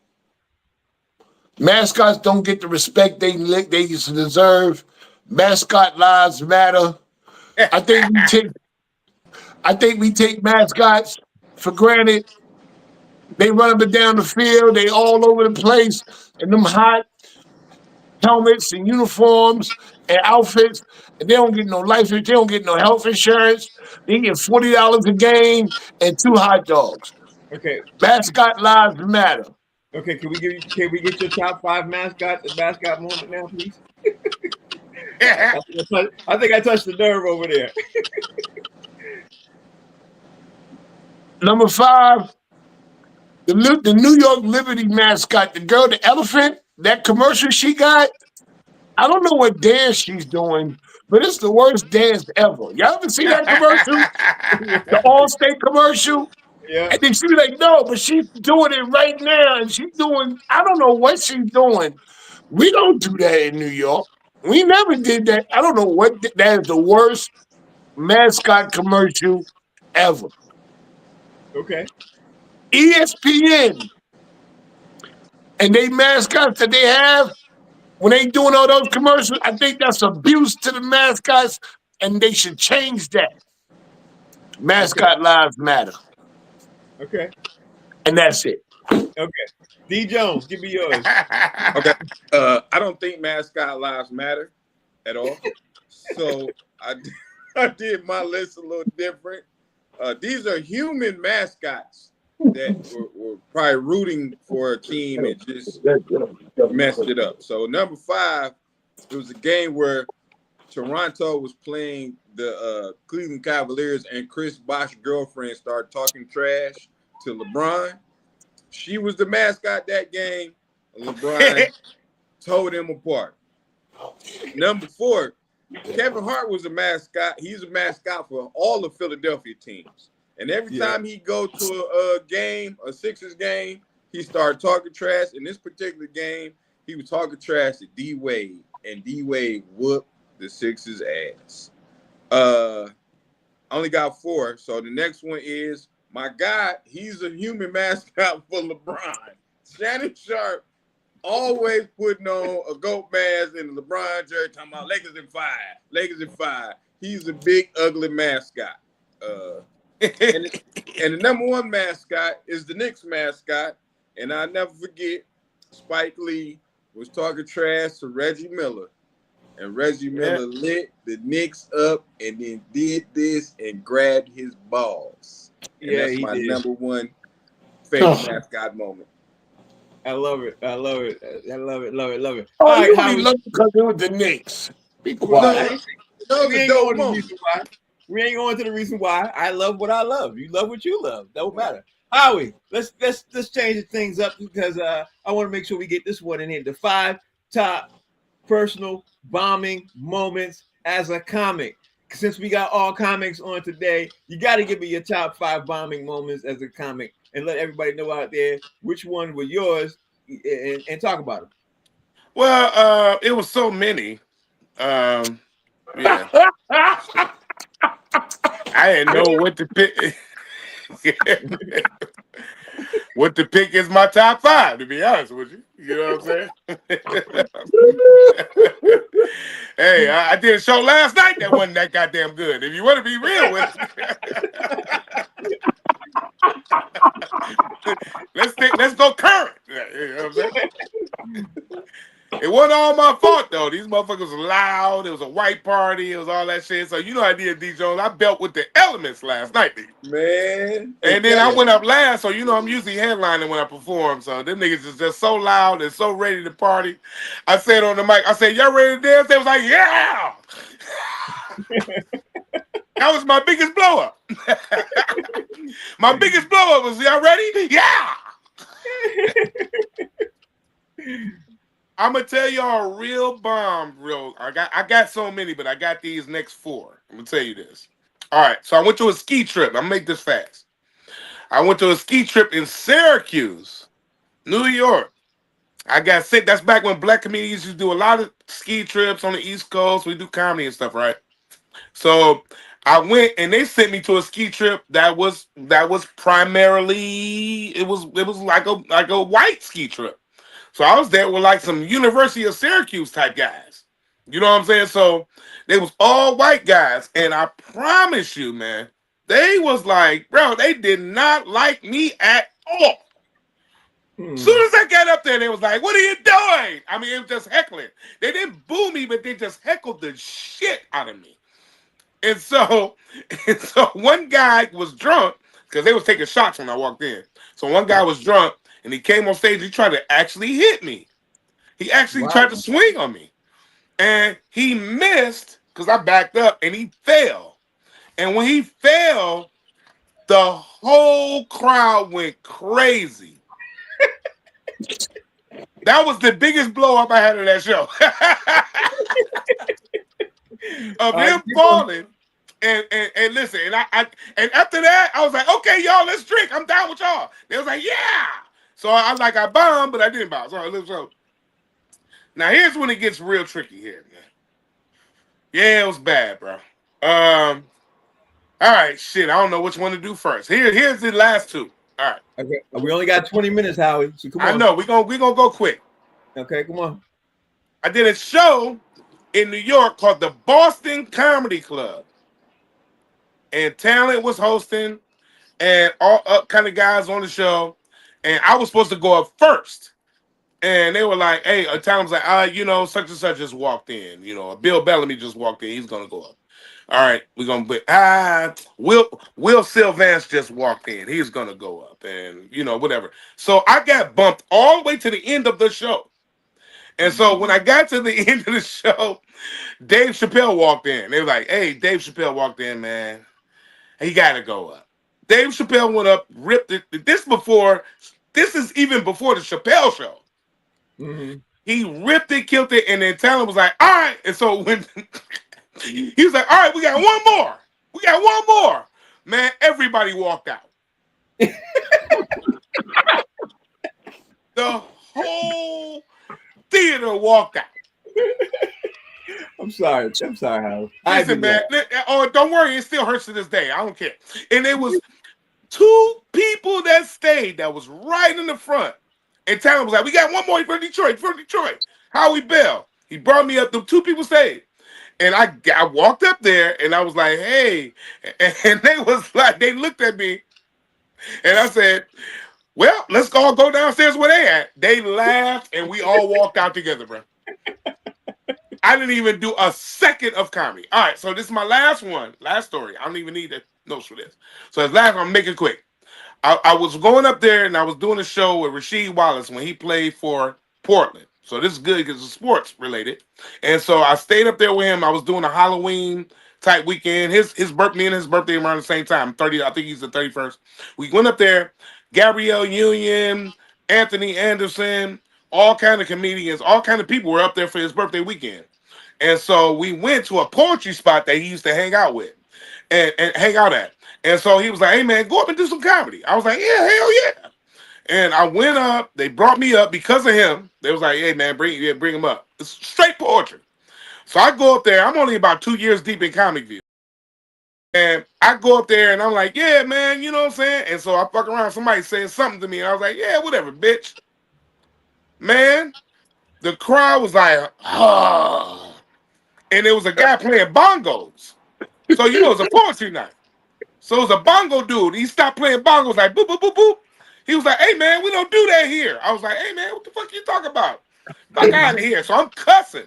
mascots don't get the respect they deserve. Mascot lives matter. I think we take mascots for granted. They run up and down the field. They all over the place in them hot helmets and uniforms and outfits, and they don't get no life. They don't get no health insurance. They get $40 a game and 2 hot dogs. Okay. Mascot lives matter. Okay. Can we get your top 5 mascots and mascot moment now, please? I think I touched the nerve over there. Number 5, the New York Liberty mascot, the girl, the elephant. That commercial she got. I don't know what dance she's doing, but it's the worst dance ever. Y'all ever see that commercial? The Allstate commercial? Yeah. And then she be like, no, but she's doing it right now. And she's doing, I don't know what she's doing. We don't do that in New York. We never did that. I don't know what, that is the worst mascot commercial ever. Okay. ESPN and they mascots that they have, when they doing all those commercials, I think that's abuse to the mascots, and they should change that. Mascot lives matter. Okay. And that's it. Okay. D Jones, give me yours. Okay. I don't think mascot lives matter at all. So I did my list a little different. These are human mascots that were probably rooting for a team and just messed it up. So number 5, it was a game where Toronto was playing the Cleveland Cavaliers and Chris Bosh's girlfriend started talking trash to LeBron. She was the mascot that game. LeBron tore them apart. Number 4, Kevin Hart was a mascot. He's a mascot for all the Philadelphia teams. And every time he go to a game, a Sixers game, he started talking trash. In this particular game, he was talking trash to D Wade, and D Wade whooped the Sixers' ass. I only got 4. So the next one is my guy. He's a human mascot for LeBron. Shannon Sharp always putting on a goat mask in the LeBron jersey, talking about Lakers in 5. Lakers in 5. He's a big, ugly mascot. And the number 1 mascot is the Knicks mascot. And I'll never forget, Spike Lee was talking trash to Reggie Miller. And Reggie Miller lit the Knicks up and then did this and grabbed his balls. And that's my number 1 favorite mascot moment. I love it. I love it. I love it. Love it. Love it. Oh, All right, you Howie. only love because it was the Knicks. Be quiet. No, We ain't going to the reason why. We ain't going to the reason why. I love what I love. You love what you love. Don't matter. Howie, let's change things up because I want to make sure we get this one in here. The 5 top personal bombing moments as a comic. Since we got all comics on today, you got to give me your top 5 bombing moments as a comic and let everybody know out there which one were yours and talk about them. Well, it was so many. Yeah. I didn't know what to pick. What the pick is my top 5, to be honest with you. You know what I'm saying? Hey, I did a show last night that wasn't that goddamn good. If you want to be real with let's go current. You know what I'm saying? It wasn't all my fault though. These motherfuckers were loud. It was a white party. It was all that shit. So you know I did D Jones. I built with the elements last night, nigga. Man. Hey, And then I went up last, so you know I'm usually headlining when I perform. So them niggas is just so loud and so ready to party. I said on the mic, I said, "Y'all ready to dance?" They was like, "Yeah." That was my biggest blow up. My biggest blow up was, "Y'all ready?" Yeah. I'm gonna tell y'all a real bomb. I got so many, but I got these next 4. I'm gonna tell you this. All right, so I went to a ski trip. I'm gonna make this fast. I went to a ski trip in Syracuse, New York. I got sick. That's back when black comedians used to do a lot of ski trips on the East Coast. We do comedy and stuff, right? So I went and they sent me to a ski trip that was primarily it was like a white ski trip. So I was there with like some University of Syracuse type guys. You know what I'm saying? So they was all white guys, and I promise you, man, they was like, bro, they did not like me at all. Soon as I got up there, they was like, "What are you doing?" I mean, it was just heckling. They didn't boo me, but they just heckled the shit out of me. And so, one guy was drunk because they was taking shots when I walked in. So one guy was drunk and he came on stage. He tried to actually hit me. He actually tried to swing on me, and he missed because I backed up, and he fell. And when he fell, the whole crowd went crazy. That was the biggest blow up I had in that show. Of him falling. And listen, and after that, I was like, okay, y'all, let's drink. I'm down with y'all. They was like, yeah. So I bombed, but I didn't bomb. So now here's when it gets real tricky here, man. Yeah, it was bad, bro. All right, shit. I don't know which one to do first. Here's the last 2. All right. Okay. We only got 20 minutes, Howie. So come on. I know. We're gonna go quick. Okay, come on. I did a show in New York called the Boston Comedy Club. And Talent was hosting and all kind of guys on the show. And I was supposed to go up first. And they were like, hey, Talent was like, such and such just walked in. Bill Bellamy just walked in. He's going to go up. All right, we're going to Will Sylvance just walked in. He's going to go up and, whatever. So I got bumped all the way to the end of the show. And so when I got to the end of the show, Dave Chappelle walked in. They were like, hey, Dave Chappelle walked in, man. He got to go up. Dave Chappelle went up, ripped it. This is even before the Chappelle show. Mm-hmm. He ripped it, killed it, and then Talent was like, all right. And so when he was like, all right, we got one more. We got one more. Man, everybody walked out. The whole theater walked out. I'm sorry, Howard. Listen, man. Oh, don't worry. It still hurts to this day. I don't care. And there was 2 people that stayed that was right in the front. And Talent was like, we got one more from Detroit. Howie Bell. He brought me up. The 2 people stayed. And I walked up there and I was like, hey. And they was like, they looked at me. And I said, well, let's all go downstairs where they at. They laughed and we all walked out together, bro. I didn't even do a second of comedy. All right, so this is my last one. Last story. I don't even need the notes for this. So as last, I'm making it quick. I was going up there and I was doing a show with Rasheed Wallace when he played for Portland. So this is good because it's sports related. And so I stayed up there with him. I was doing a Halloween type weekend. His birthday and his birthday around the same time. 30, I think he's the 31st. We went up there. Gabrielle Union, Anthony Anderson, all kind of comedians, all kind of people were up there for his birthday weekend. And so we went to a poetry spot that he used to hang out with and hang out at. And so he was like, hey, man, go up and do some comedy. I was like, yeah, hell yeah. And I went up. They brought me up because of him. They was like, hey, man, bring him up. It's straight poetry. So I go up there. I'm only about 2 years deep in Comic View. And I go up there and I'm like, yeah, man, you know what I'm saying? And so I fuck around, somebody saying something to me, and I was like, yeah, whatever, bitch. Man, the crowd was like, ah. And there was a guy playing bongos. So you know it's a poetry night. So it was a bongo dude. He stopped playing bongos like boop, boop, boop, boop. He was like, hey man, we don't do that here. I was like, hey man, what the fuck you talking about? Fuck out of here. So I'm cussing.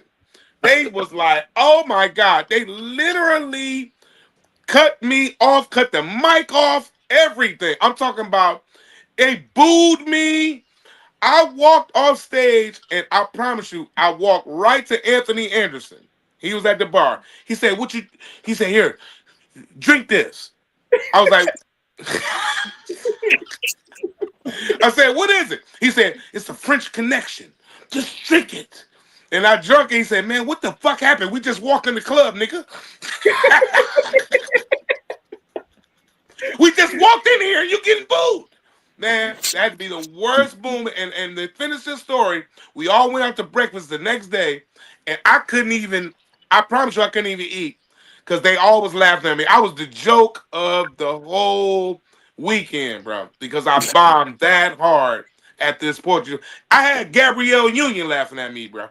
They was like, oh my God. They literally cut me off, cut the mic off, everything. I'm talking about they booed me. I walked off stage and I promise you, I walked right to Anthony Anderson. He was at the bar. He said, what you, he said, here, drink this. I was like, I said, what is it? He said, it's a French connection. Just drink it. And I drunk it. He said, man, what the fuck happened? We just walked in the club, nigga. We just walked in here and you getting booed. Man, that'd be the worst boom. And to finish this story, we all went out to breakfast the next day, and I couldn't even, I promise you I couldn't even eat because they always laughed at me. I was the joke of the whole weekend, bro, because I bombed that hard at this Portugal. I had Gabrielle Union laughing at me, bro.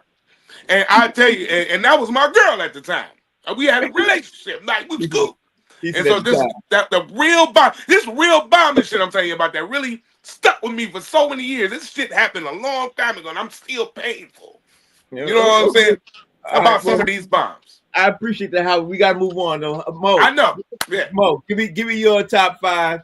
And I tell you, and that was my girl at the time. We had a relationship, like we was cool. And so this is that the real bomb, this real bombing shit I'm telling you about that really stuck with me for so many years. This shit happened a long time ago, and I'm still painful. You know what I'm saying? About some of these bombs. I appreciate that. How we gotta move on though. Mo, I know. Yeah. Mo, give me your top 5.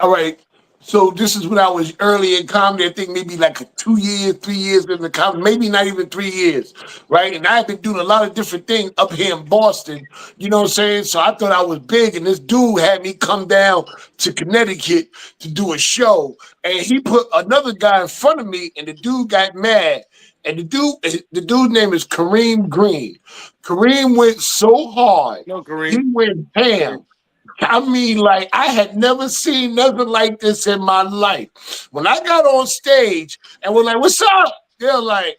All right. So this is when I was early in comedy. I think maybe like 2 years, 3 years in the comedy, maybe not even 3 years, right? And I have been doing a lot of different things up here in Boston. You know what I'm saying? So I thought I was big, and this dude had me come down to Connecticut to do a show, and he put another guy in front of me, and the dude got mad. And the dude's name is Kareem Green. Kareem went so hard, No, he Kareem. went ham. I mean, like, I had never seen nothing like this in my life. When I got on stage and we're like, what's up? They're like,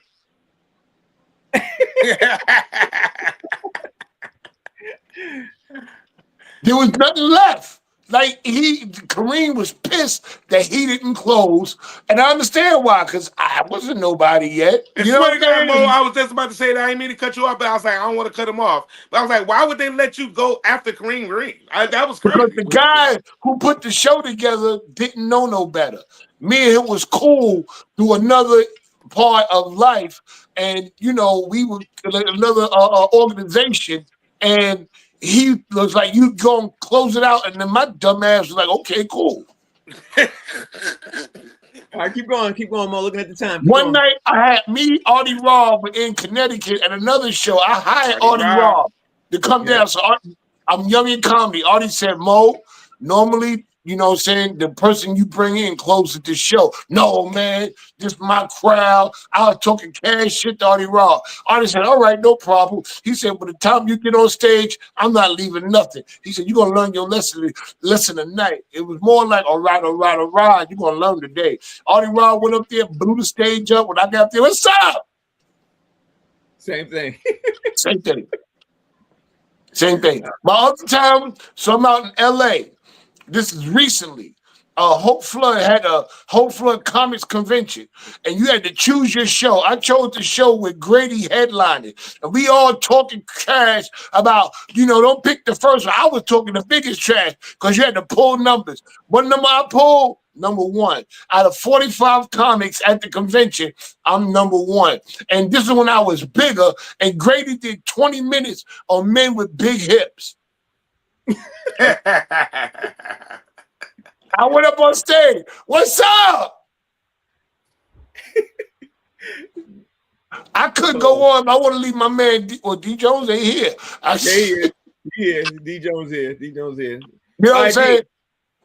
there was nothing left. Like, Kareem was pissed that he didn't close. And I understand why, because I wasn't nobody yet. And You know swear what to I'm God, Mo, saying? I was just about to say that. I didn't mean to cut you off, but I was like, I don't want to cut him off. But I was like, why would they let you go after Kareem Green? That was Because crazy. the guy who put the show together didn't know no better. Me and him was cool through another part of life, and you know we were another organization, and he was like, "You go and close it out," and then my dumb ass was like, "Okay, cool." All right, keep going, Mo. Looking at the time. Keep One going. night I had me, Audie Rob, were in Connecticut at another show. I hired Audie Audie Rob. Rob to come Yeah. down. So I'm young in comedy. Audie said, Mo, normally, you know what I'm saying, the person you bring in closes the show. No, man, this my crowd. I was talking cash shit to Audie Rob. Audie said, all right, no problem. He said, by the time you get on stage, I'm not leaving nothing. He said, you're going to learn your lesson tonight. It was more like, all right, you're going to learn today. Audie Rob went up there, blew the stage up. When I got up there, what's up? Same thing. Same thing. Same thing. My other time, so I'm out in LA. This is recently. Hope Flood had a Hope Flood Comics Convention, and you had to choose your show. I chose the show with Grady headlining, and we all talking trash about, don't pick the first one. I was talking the biggest trash because you had to pull numbers. What number I pulled? Number 1. Out of 45 comics at the convention, I'm number 1. And this is when I was bigger, and Grady did 20 minutes on men with big hips. I went up on stage. What's up? I could go on. I want to leave my man D Jones ain't here. Yeah, D Jones here. D Jones here. You know what I'm right, saying?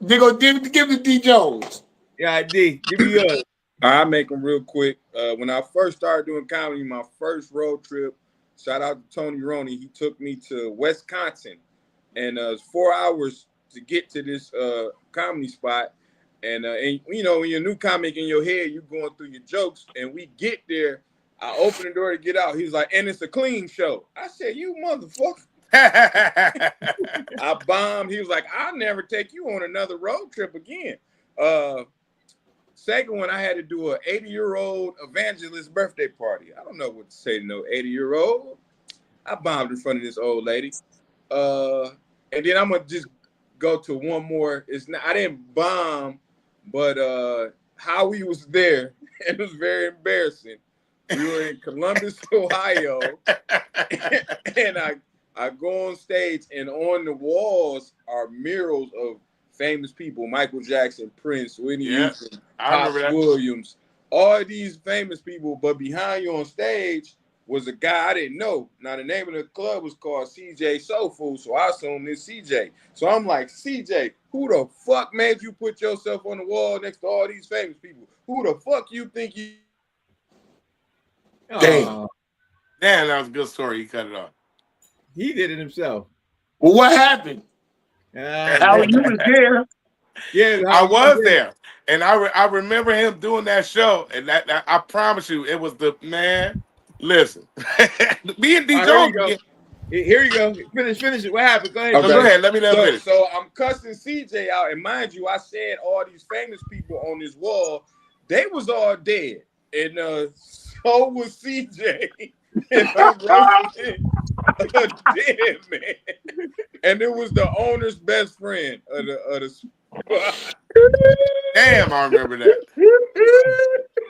They go give me D Jones. Yeah, D, give me yours. I'll make them real quick. When I first started doing comedy, my first road trip, shout out to Tony Roney. He took me to Wisconsin, and it was 4 hours to get to this comedy spot. And when you're a new comic in your head, you're going through your jokes, and we get there. I open the door to get out. He was like, and it's a clean show. I said, you motherfucker. I bombed. He was like, I'll never take you on another road trip again. Second one, I had to do an 80-year-old evangelist birthday party. I don't know what to say to no 80-year-old. I bombed in front of this old lady. And then I'm gonna just go to one more. It's not I didn't bomb, but Howie was there. It was very embarrassing. We were in Columbus, Ohio, and I go on stage, and on the walls are murals of famous people: Michael Jackson, Prince, Whitney Houston, Pops Williams, all these famous people. But behind you on stage was a guy I didn't know. Now the name of the club was called CJ Soul Food, so I assumed it's CJ. So I'm like, CJ, who the fuck made you put yourself on the wall next to all these famous people? Who the fuck you think you? Damn. Damn, that was a good story. He cut it off. He did it himself. Well, what happened? How you was there? Yeah, I was there, and I remember him doing that show, and that I promise you, it was the man. Listen, me and D Jones. Here you go. Finish it. What happened? Go ahead. Okay. Go ahead. Let me finish. So I'm cussing CJ out, and mind you, I said all these famous people on this wall, they was all dead, and so was CJ. And I'm roasting a dead man, and it was the owner's best friend of the squad. Damn, I remember that.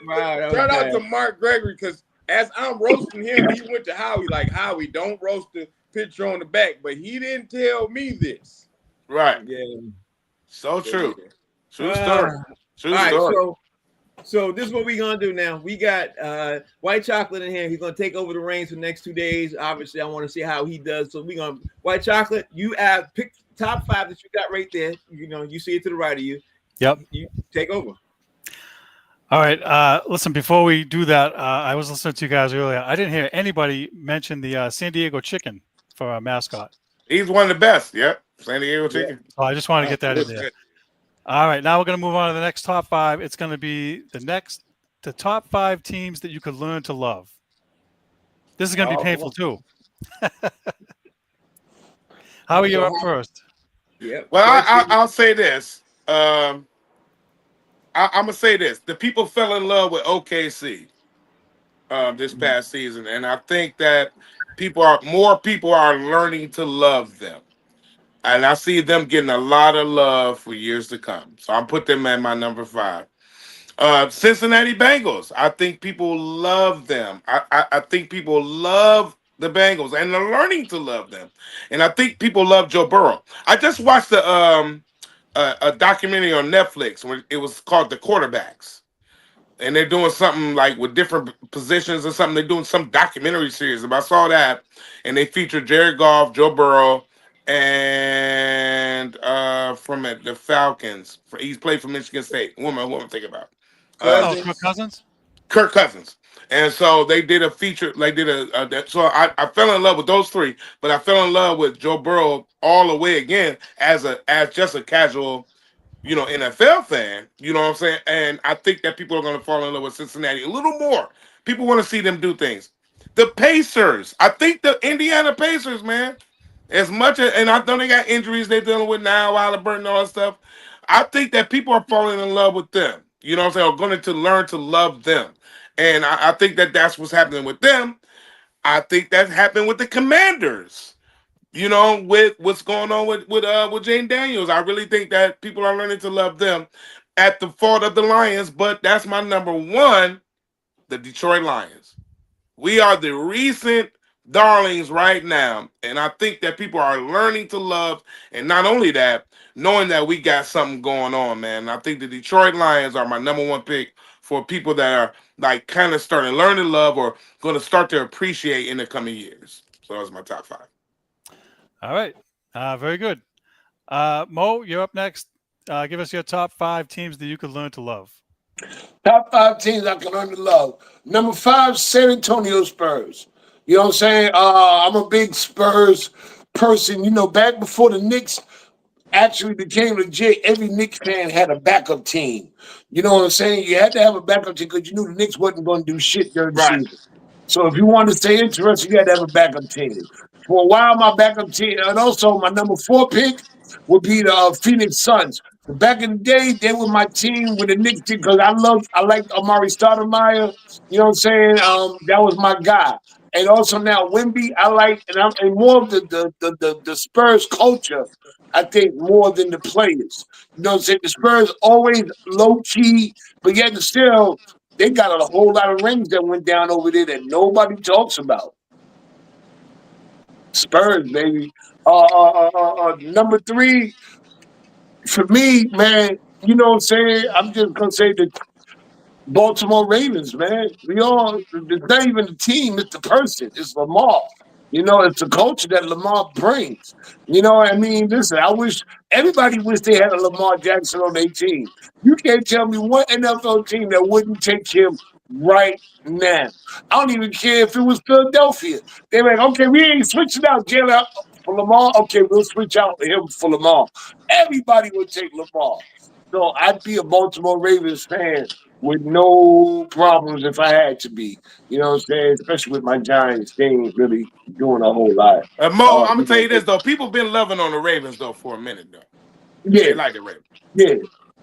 Wow, Shout out to Mark Gregory, because as I'm roasting him, he went to Howie like, Howie, don't roast the picture on the back, but he didn't tell me this. Right. Yeah. So true. True story. True all story. Right, so this is what we're gonna do now. We got White Chocolate in here. He's gonna take over the reins for the next 2 days. Obviously, I want to see how he does. So we're gonna White Chocolate. You pick top 5 that you got right there. You know, you see it to the right of you. Yep. You take over. All right. Listen, before we do that, I was listening to you guys earlier. I didn't hear anybody mention the San Diego Chicken for a mascot. He's one of the best. Yep. San Diego Chicken. Yeah. So I just want to get that in there. All right. Now we're going to move on to the next top 5. It's going to be the top 5 teams that you could learn to love. This is going to be painful too. How are you up first? Yeah. Well, I'll say this. I'm gonna say this: the people fell in love with OKC this past season, and I think that more people are learning to love them, and I see them getting a lot of love for years to come. So I'm put them at my number 5. Cincinnati Bengals. I think people love them. I think people love the Bengals, and they're learning to love them. And I think people love Joe Burrow. I just watched a documentary on Netflix where it was called The Quarterbacks, and they're doing something like with different positions or something. They're doing some documentary series. I saw that, and they featured Jared Goff, Joe Burrow, and from the Falcons. He's played for Michigan State. Who am I thinking about? Kirk Cousins. Kirk Cousins. And so they did a feature. They did so I fell in love with those 3, but I fell in love with Joe Burrow all the way again as just a casual, NFL fan. You know what I'm saying? And I think that people are going to fall in love with Cincinnati a little more. People want to see them do things. The Pacers. I think the Indiana Pacers, man. As much as, and I know they got injuries they're dealing with now, Halliburton and all that stuff. I think that people are falling in love with them. You know what I'm saying? Are going to learn to love them. And I think that that's what's happening with them. I think that's happened with the Commanders. With what's going on with Jane Daniels. I really think that people are learning to love them at the fault of the Lions. But that's my number 1, the Detroit Lions. We are the recent darlings right now. And I think that people are learning to love. And not only that, knowing that we got something going on, man. I think the Detroit Lions are my number 1 pick for people that are like kind of starting to learn to love or going to start to appreciate in the coming years. So that's my top 5. All right. Very good. Mo, you're up next. Give us your top 5 teams that you could learn to love. Top 5 teams I can learn to love. Number 5, San Antonio Spurs. You know what I'm saying? I'm a big Spurs person. Back before the Knicks actually became legit, every Knicks fan had a backup team. You know what I'm saying? You had to have a backup team because you knew the Knicks wasn't going to do shit during the season. So if you wanted to stay interested, you had to have a backup team. for a while, my backup team, and also my number 4 pick would be the Phoenix Suns. Back in the day, they were my team with the Knicks because I liked Amari Stoudemire. You know what I'm saying? That was my guy. And also now Wemby, I like, and more of the Spurs culture. I think more than the players. You know what I'm saying? The Spurs always low key, but yet still they got a whole lot of rings that went down over there that nobody talks about. Spurs, baby. Number 3 for me, man. You know what I'm saying? I'm just gonna say the Baltimore Ravens, man. It's not even the team, it's the person. It's Lamar. You know, it's the culture that Lamar brings. You know what I mean? Listen, everybody wish they had a Lamar Jackson on their team. You can't tell me one NFL team that wouldn't take him right now. I don't even care if it was Philadelphia. They're like, okay, we ain't switching out Jalen for Lamar. Okay, we'll switch out him for Lamar. Everybody would take Lamar. So I'd be a Baltimore Ravens fan with no problems if I had to be. You know what I'm saying? Especially with my Giants, they ain't really doing a whole lot. Mo, I'm gonna tell you this though. People been loving on the Ravens though for a minute though. Yeah, They like the Ravens. yeah,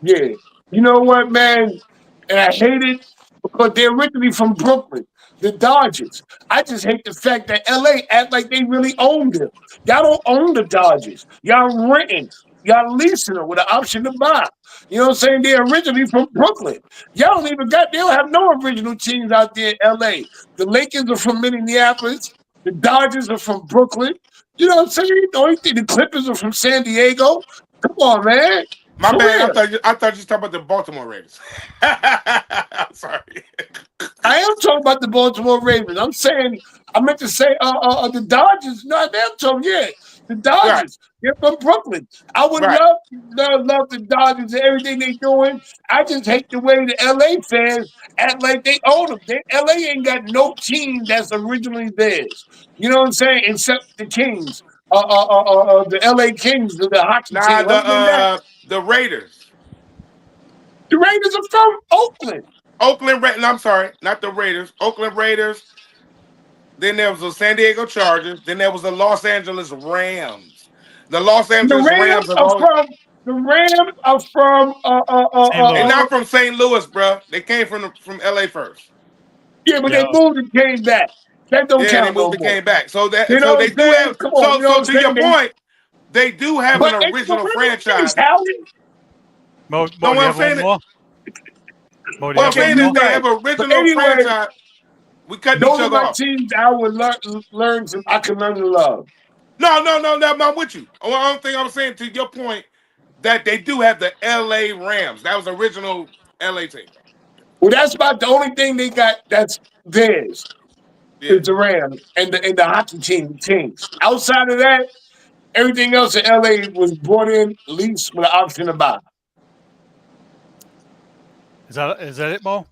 yeah. You know what, man? And I hate it because they're originally from Brooklyn, the Dodgers. I just hate the fact that LA act like they really own them. Y'all don't own the Dodgers. Y'all renting. Y'all leasing them with an option to buy. You know what I'm saying? They're originally from Brooklyn. Y'all they don't have no original teams out there in LA. The Lakers are from Minneapolis. The Dodgers are from Brooklyn. You know what I'm saying? The only thing, the Clippers are from San Diego. Come on, man. My For bad. real. I thought you was talking about the Baltimore Ravens. I'm sorry. I am talking about the Baltimore Ravens. I meant to say the Dodgers. No, I'm talking, the Right, Dodgers. They're from Brooklyn. I would right. love the Dodgers and everything they're doing. I just hate the way the LA fans act like they own them. LA ain't got no team that's originally theirs. You know what I'm saying? Except the Kings. The LA Kings, the hockey Nah, team. Other than that, the Raiders. the Raiders are from Oakland. No, I'm sorry, not the Raiders. Oakland Raiders. Then there was the San Diego Chargers. Then there was the Los Angeles Rams. The Los The Angeles Rams Rams have are always. from the Rams are from St. They're Louis. not from St. Louis, bro. They came from LA first. yeah, but Yeah. they moved and came back. That don't Yeah, they count no moved and more. came back. So You that know so what they I'm do saying? have Come on, you know what so I'm to your saying? point, they do have an But let original me finish, franchise. Howie. Mo, No, do you what I'm have one saying, more? Mo, do you what I'm have Okay, one saying is you more? they right. have an But original anyway, franchise. We cutting each those are other my off. teams I would learn to. I can learn to love. No, I'm with you. The only thing I'm saying to your point that they do have the LA Rams. That was the original LA team. Well, that's about the only thing they got that's theirs Yeah. is the Rams and the hockey team, the Kings. Outside of that, everything else in LA was brought in leased with an option to buy. Is that it, Mo?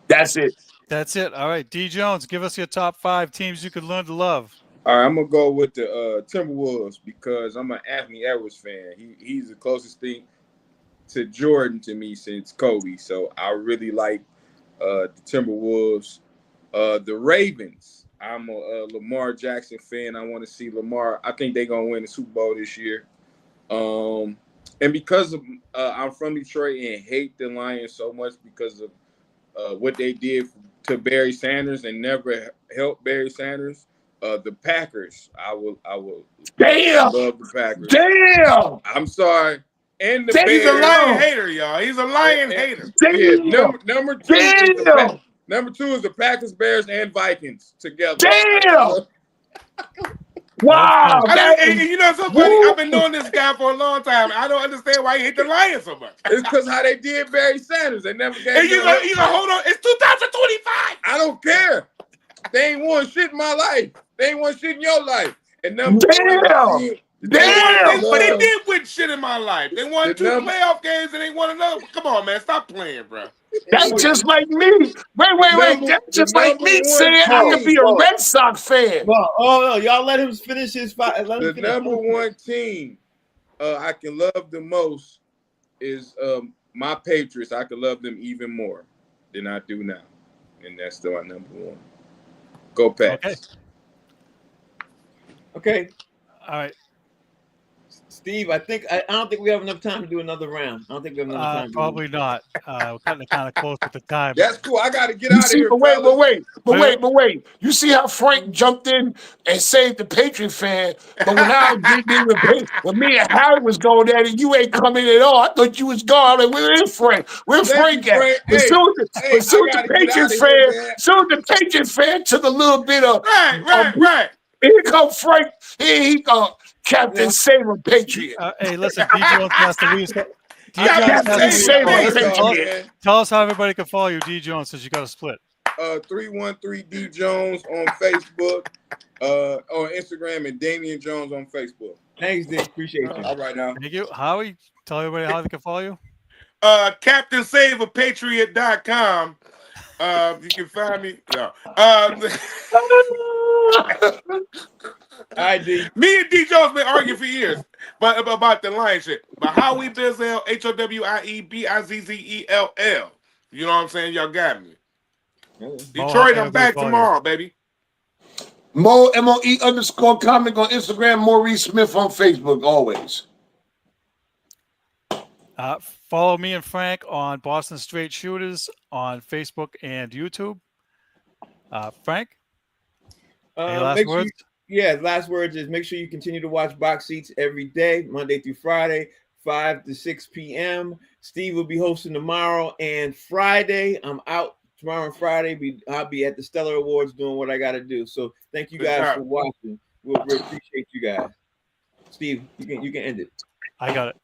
That's it. That's it. All right. D Jones, give us your top 5 teams you could learn to love. All right, I'm gonna go with the Timberwolves because I'm an Anthony Edwards fan. He's the closest thing to Jordan to me since Kobe. So I really like the Timberwolves. The Ravens. I'm a Lamar Jackson fan. I want to see Lamar. I think they're gonna win the Super Bowl this year. And because of I'm from Detroit and hate the Lions so much because of what they did to Barry Sanders and never helped Barry Sanders. The Packers. I will Damn! love the Packers. Damn! I'm sorry. And the He's a Bears. lion Damn! hater, y'all. He's a lion hater. Yeah, Damn! number 2 is Damn! the Packers, Bears, and Vikings together. Damn! Well Wow, said. that And is you know so funny. woo. I've been knowing this guy for a long time. I don't understand why he hate the Lions so much. It's because how they did Barry Sanders. They never gave And him you gonna hold on. It's 2025. I don't care. They ain't won shit in my life. They ain't won shit in your life. And number Damn! one, Damn! But they did win shit in my life. They won The 2 number- playoff games and they won another. Come on, man. Stop playing, bro. That's just like me. Wait. That's the just like number me one saying I could team. be a Red Sox fan. Well, oh no, y'all let him finish his five. Let him The finish. number one team I can love the most is my Patriots. I can love them even more than I do now, and that's still my number one. Go Pats. Okay. Okay, All right. Steve. I don't think we have enough time to do another round. I don't think we have enough time. Probably not. We're cutting it kind of close with the time. That's cool. I got to get You out of see, here, but wait, fellas. but wait. You see how Frank jumped in and saved the Patriot fan, but when I did when me and Harry was going at it, you ain't coming at all. I thought you was gone. Like, where is Frank? Where Thank you, Frank at? Frank. But Hey, soon I got the to get Patriot out of here, fan, man. took a little bit of Right. here come Frank. Here he go, Captain Saver Patriot. Hey, listen, D Jones has to leave. D I Jones gotta has to say, leave. hey, Patriot. Tell us how everybody can follow you, D Jones, since you got a split. 313D Jones on Facebook, on Instagram, and Damian Jones on Facebook. Thanks, Dave. Appreciate you. All right now. Thank you. Howie, tell everybody how they can follow you. CaptainSaveAPatriot.com. You can find me. No. All right, D. Me and D Jones been arguing for years, but about the lion shit. But Howie Bizzell, HOWIEBIZZELL. You know what I'm saying? Y'all got me. Detroit, I'm back tomorrow, baby. Mo MOE_comic on Instagram. Maurice Smith on Facebook. Always. Follow me and Frank on Boston Straight Shooters on Facebook and YouTube. Frank, any last words? Last words is make sure you continue to watch Box Seats every day, Monday through Friday, 5 to 6 p.m. Steve will be hosting tomorrow and Friday. I'm out tomorrow and Friday. I'll be at the Stellar Awards doing what I got to do. So thank you guys for watching. We appreciate you guys. Steve, you can end it. I got it.